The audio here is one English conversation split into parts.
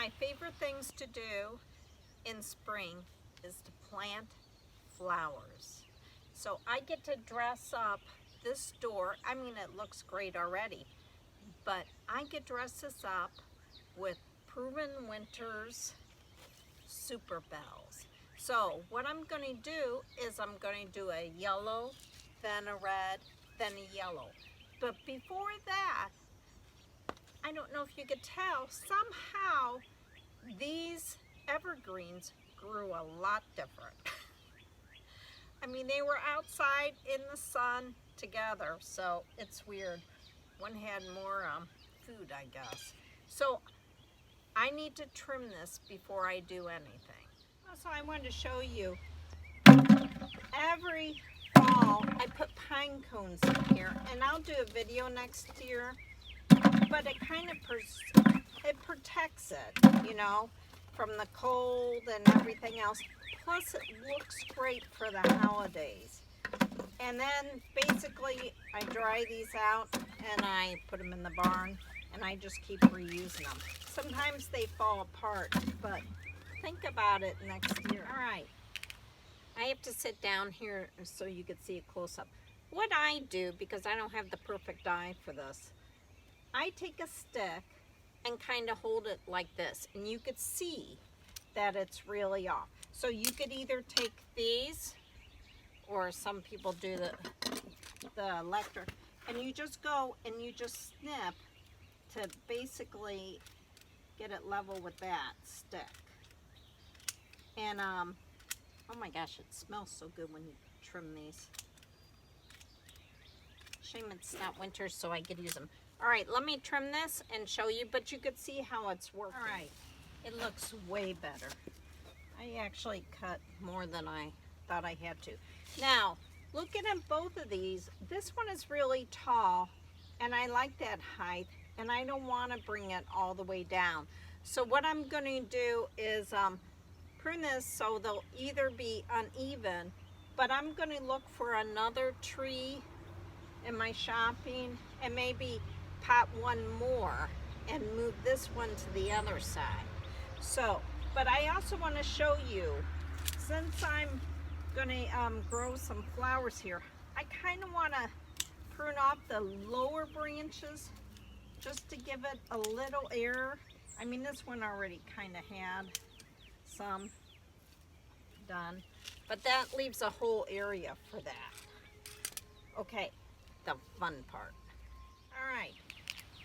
my favorite things to do in spring is to plant flowers. So I get to dress up this door. I mean, it looks great already, but I get to dress this up with Proven Winter's Super Bells. So what I'm going to do is I'm going to do a yellow, then a red, then a yellow. But before that, I don't know if you could tell, somehow these evergreens grew a lot different. I mean, they were outside in the sun together, so it's weird. One had more food, I guess. So I need to trim this before I do anything. Also, I wanted to show you, every fall I put pine cones in here, and I'll do a video next year, but it kind of protects it, you know, from the cold and everything else. Plus it looks great for the holidays. And then basically I dry these out and I put them in the barn and I just keep reusing them. Sometimes they fall apart, but think about it next year. All right, I have to sit down here so you can see a close-up. What I do, because I don't have the perfect eye for this, I take a stick and kind of hold it like this, and you could see that it's really off. So you could either take these, or some people do the electric, and you just go and you just snip to basically get it level with that stick. And oh my gosh, it smells so good when you trim these. Shame it's not winter, so I could use them. All right, let me trim this and show you, but you could see how it's working. All right, it looks way better. I actually cut more than I thought I had to. Now, looking at both of these, this one is really tall, and I like that height, and I don't want to bring it all the way down. So what I'm going to do is prune this so they'll either be uneven, but I'm going to look for another tree in my shopping and maybe pot one more and move this one to the other side. So, but I also want to show you, since I'm gonna grow some flowers here, I kind of want to prune off the lower branches just to give it a little air. I mean, this one already kind of had some done, but that leaves a whole area for that. Okay, the fun part. All right,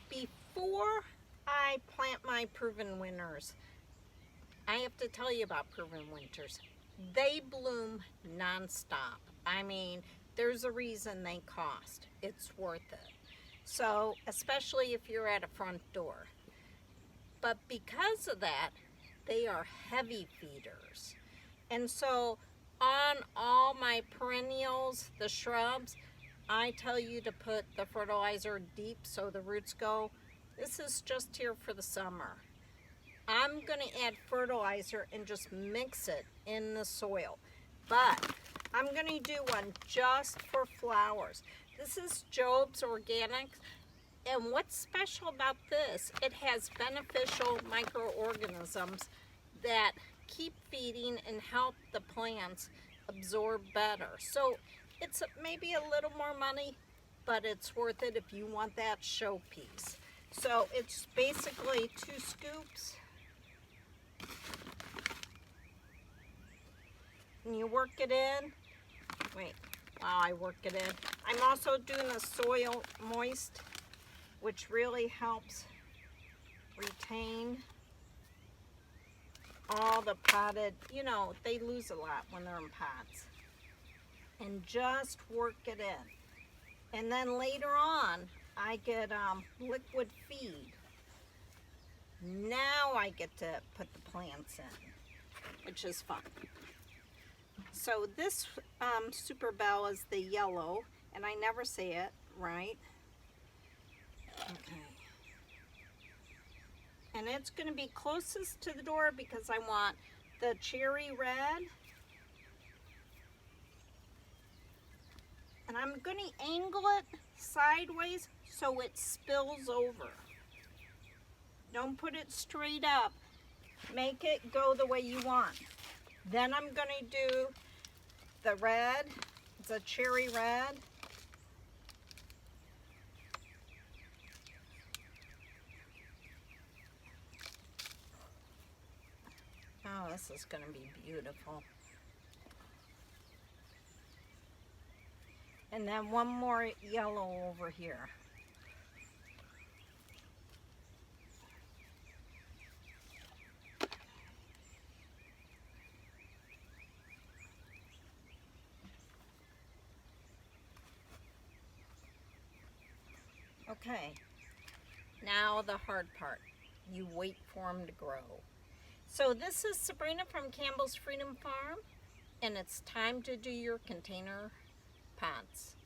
before I plant my Proven Winters, I have to tell you about Proven Winters. They bloom nonstop. I mean, there's a reason they cost. It's worth it. So, especially if you're at a front door. But because of that, they are heavy feeders. And so, on all my perennials, the shrubs, I tell you to put the fertilizer deep so the roots go. This is just here for the summer. I'm going to add fertilizer and just mix it in the soil. But I'm going to do one just for flowers. This is Job's Organics. And what's special about this, it has beneficial microorganisms that keep feeding and help the plants absorb better. So it's maybe a little more money, but it's worth it if you want that showpiece. So it's basically 2 scoops. And you work it in. Wait, while I work it in, I'm also doing the soil moist, which really helps retain all the potted, you know, they lose a lot when they're in pots. And just work it in. And then later on, I get liquid feed. Now I get to put the plants in, which is fun. So this Super Bell is the yellow, and I never say it right. Okay. And it's going to be closest to the door because I want the cherry red. And I'm going to angle it sideways so it spills over. Don't put it straight up make it go the way you want. Then I'm going to do the red. It's a cherry red. Oh, this is going to be beautiful. And then one more yellow over here. Okay, now the hard part. You wait for them to grow. So this is Sabrina from Campbell's Freedom Farm, and it's time to do your container pots.